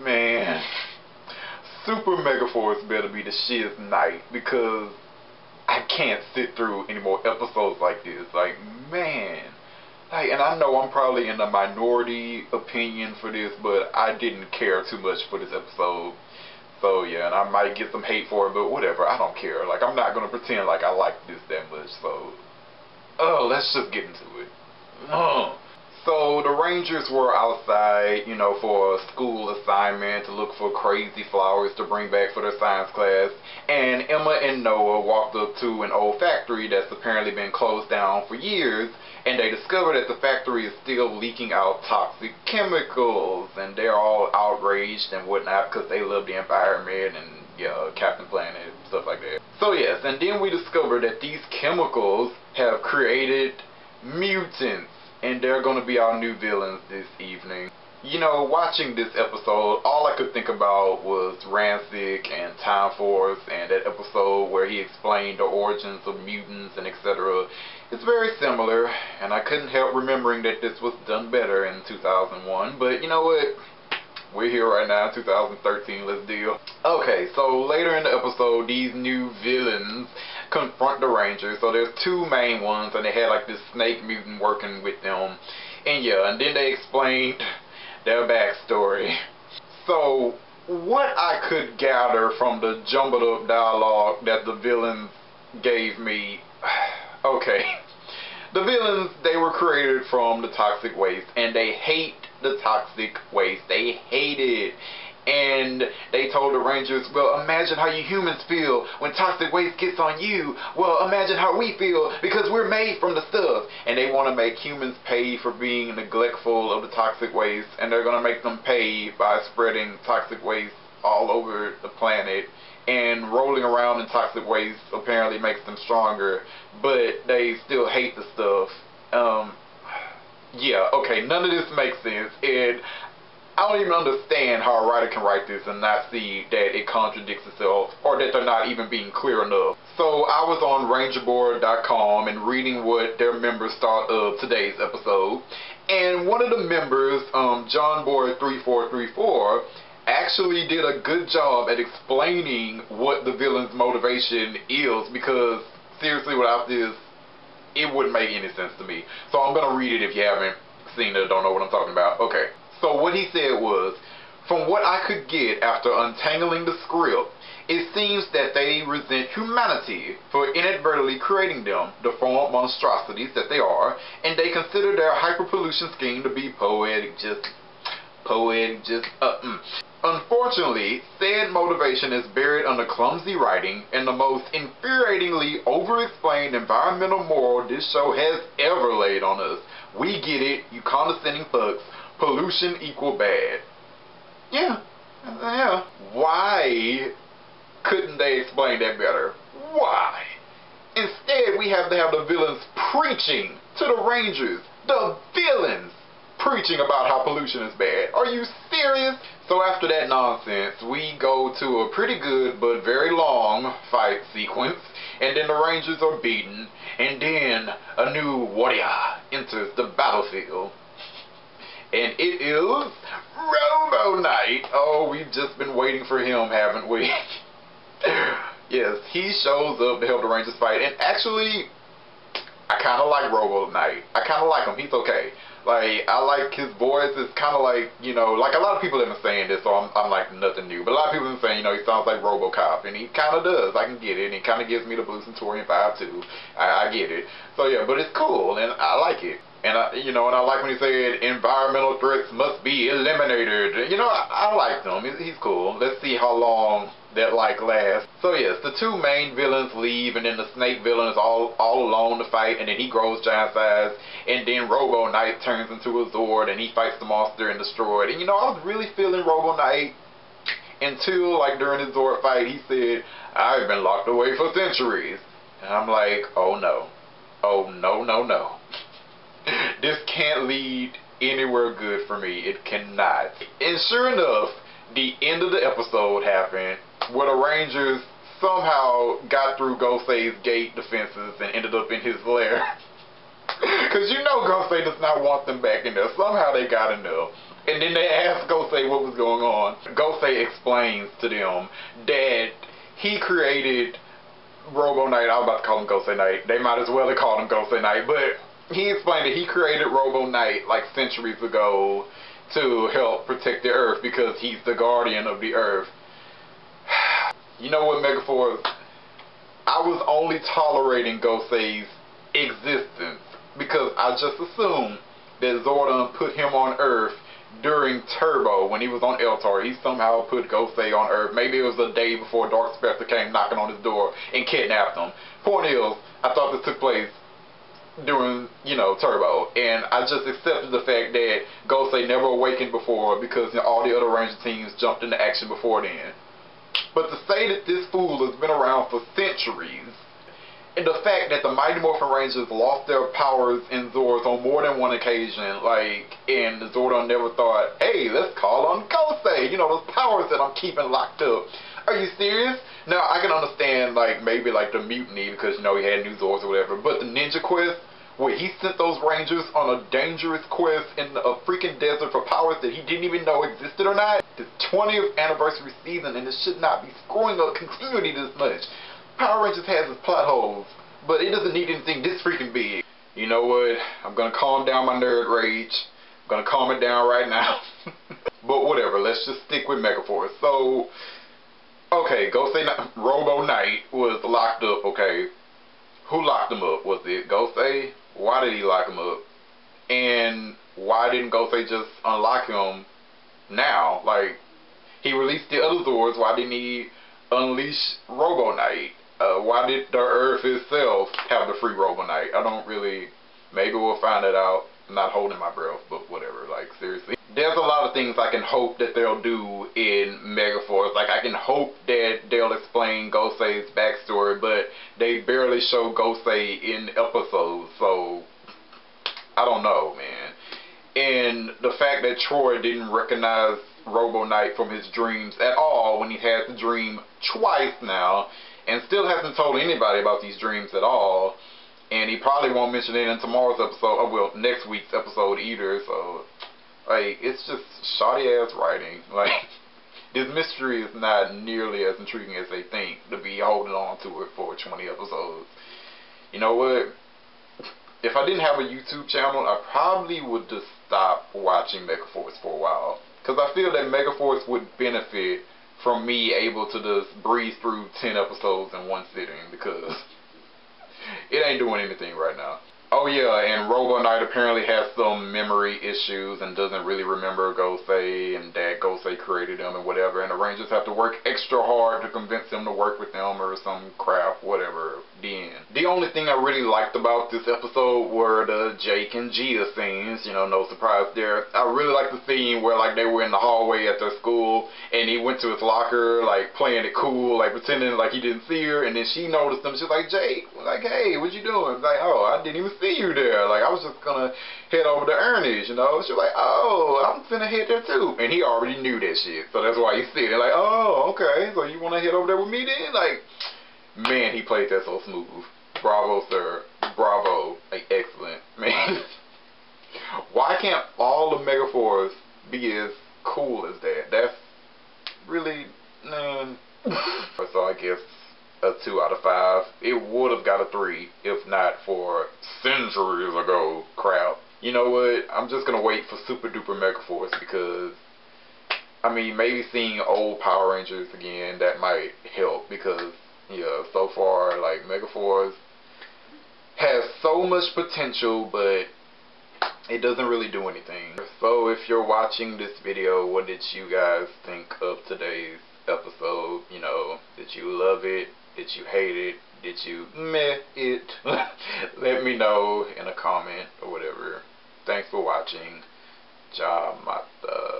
Man, Super Megaforce better be the shiz night, because I can't sit through any more episodes like this. Like, man. Like, and I know I'm probably in the minority opinion for this, but I didn't care too much for this episode. So yeah, and I might get some hate for it, but whatever, I don't care. Like, I'm not gonna pretend like I like this that much. So, let's just get into it. So the Rangers were outside, for a school assignment to look for crazy flowers to bring back for their science class. And Emma and Noah walked up to an old factory that's apparently been closed down for years. And they discover that the factory is still leaking out toxic chemicals. And they're all outraged and whatnot because they love the environment and Captain Planet, stuff like that. So yes, and then we discover that these chemicals have created mutants. And they're going to be our new villains this evening. Watching this episode, all I could think about was Rancic and Time Force and that episode where he explained the origins of mutants and etc. It's very similar, and I couldn't help remembering that this was done better in 2001. But you know what? We're here right now in 2013, let's deal. Okay, so later in the episode, these new villains confront the Rangers. So there's two main ones, and they had like this snake mutant working with them. And yeah, and then they explained their backstory. So what I could gather from the jumbled up dialogue that the villains gave me, okay. The villains, they were created from the toxic waste, and they hate the toxic waste. They hate it. And they told the Rangers, well, imagine how you humans feel when toxic waste gets on you. Well, imagine how we feel because we're made from the stuff. And they want to make humans pay for being neglectful of the toxic waste. And they're going to make them pay by spreading toxic waste all over the planet. And rolling around in toxic waste apparently makes them stronger. But they still hate the stuff. Yeah, okay, none of this makes sense. And I don't even understand how a writer can write this and not see that it contradicts itself, or that they're not even being clear enough. So I was on rangerboard.com and reading what their members thought of today's episode. And one of the members, John Boy 3434, actually did a good job at explaining what the villain's motivation is, because seriously, without this, it wouldn't make any sense to me. So I'm going to read it if you haven't seen it or don't know what I'm talking about. Okay. So what he said was, from what I could get after untangling the script, it seems that they resent humanity for inadvertently creating them, the deformed monstrosities that they are, and they consider their hyperpollution scheme to be poetic. Unfortunately, said motivation is buried under clumsy writing and the most infuriatingly over-explained environmental moral this show has ever laid on us. We get it, you condescending fucks. Pollution equal bad. Yeah. Why couldn't they explain that better? Why? Instead, we have to have the villains preaching to the Rangers. The villains preaching about how pollution is bad. Are you serious? So after that nonsense, we go to a pretty good but very long fight sequence, and then the Rangers are beaten, and then a new warrior enters the battlefield. And it is Robo night. Oh, we've just been waiting for him, haven't we? Yes, he shows up to help the Rangers fight, and actually, I kind of like Robo night. I kind of like him. He's okay. Like, I like his voice. It's kind of like, like a lot of people have been saying this, so I'm like nothing new. But a lot of people have been saying, he sounds like RoboCop, and he kind of does. I can get it, and he kind of gives me the Blue Centurion vibe too. I get it. So yeah, but it's cool, and I like it. And and I like when he said environmental threats must be eliminated. I like him. He's cool. Let's see how long that lasts. So yes, the two main villains leave, and then the snake villain is all alone to fight, and then he grows giant size, and then Robo Knight turns into a Zord, and he fights the monster and destroyed. And I was really feeling Robo Knight until during his Zord fight, he said, "I've been locked away for centuries," and I'm like, oh no, no. This can't lead anywhere good for me. It cannot. And sure enough, the end of the episode happened where the Rangers somehow got through Ghostface's gate defenses and ended up in his lair. Because Ghostface does not want them back in there. Somehow they got in there. And then they ask Gosei what was going on. Gosei explains to them that he created Robo Knight. I was about to call him Gosei Knight. They might as well have called him Gosei Knight. But he explained that he created Robo Knight like centuries ago to help protect the Earth because he's the guardian of the Earth. You know what, Megaforce? I was only tolerating Gosei's existence because I just assumed that Zordon put him on Earth during Turbo when he was on Eltar. He somehow put Gosei on Earth. Maybe it was a day before Dark Spectre came knocking on his door and kidnapped him. Point is, I thought this took place during, you know, Turbo, and I just accepted the fact that Gosei never awakened before because, you know, all the other Ranger teams jumped into action before then. But to say that this fool has been around for centuries, and the fact that the Mighty Morphin Rangers lost their powers in Zords on more than one occasion, like, and Zordon never thought, hey, let's call on Gosei, you know, those powers that I'm keeping locked up. Are you serious? Now, I can understand, like, maybe, like, the mutiny because, you know, he had new Zords or whatever, but the Ninja Quest, where he sent those Rangers on a dangerous quest in a freaking desert for powers that he didn't even know existed or not. The 20th anniversary season, and it should not be screwing up continuity this much. Power Rangers has its plot holes, but it doesn't need anything this freaking big. You know what? I'm gonna calm down my nerd rage. I'm gonna calm it down right now. But whatever, let's just stick with Megaforce. So, okay, Gosei Robo Knight was locked up, okay. Who locked him up? Was it Gosei? Why did he lock him up? And why didn't Gosei just unlock him now? Like, he released the other Zords, why didn't he unleash Robo Knight? Why did the Earth itself have the free Robo Knight? I don't really, maybe we'll find it out. I'm not holding my breath, but whatever, like, seriously. There's a lot of things I can hope that they'll do in Megaforce. Like, I can hope that they'll explain Gosei's backstory, but they barely show Gosei in episodes, so I don't know, man. And the fact that Troy didn't recognize Robo Knight from his dreams at all when he had the dream twice now, and still hasn't told anybody about these dreams at all, and he probably won't mention it in tomorrow's episode, or well, next week's episode either, so, like, it's just shoddy ass writing. Like, this mystery is not nearly as intriguing as they think to be holding on to it for 20 episodes. You know what? If I didn't have a YouTube channel, I probably would just stop watching Megaforce for a while. Because I feel that Megaforce would benefit from me able to just breeze through 10 episodes in one sitting, because it ain't doing anything right now. Oh yeah, and Robo Knight apparently has some memory issues and doesn't really remember Gosei, and that Gosei created him and whatever, and the Rangers have to work extra hard to convince him to work with them or some crap, whatever. The end. The only thing I really liked about this episode were the Jake and Gia scenes, you know, no surprise there. I really liked the scene where, like, they were in the hallway at their school, and he went to his locker, like, playing it cool, like, pretending like he didn't see her, and then she noticed him. She's like, Jake, like, hey, what you doing? Like, oh, I didn't even see you there. Like, I was just gonna head over to Ernie's, you know. She's like, oh, I'm finna head there too. And he already knew that shit, so that's why he said it. Like, oh, okay, so you wanna head over there with me then? Like, man, he played that so smooth. Bravo, sir. Bravo. Like, excellent. Man. Why can't all of Megaforce be as cool as that? That's really, man. So I guess a 2 out of 5. It would have got a 3 if not for centuries ago crap. You know what? I'm just gonna wait for Super Duper Megaforce because, I mean, maybe seeing old Power Rangers again, that might help, because yeah, so far, like, Megaforce has so much potential, but it doesn't really do anything. So if you're watching this video, what did you guys think of today's episode? You know, did you love it? Did you hate it? Did you meh it? Let me know in a comment or whatever. Thanks for watching. Ja Mata.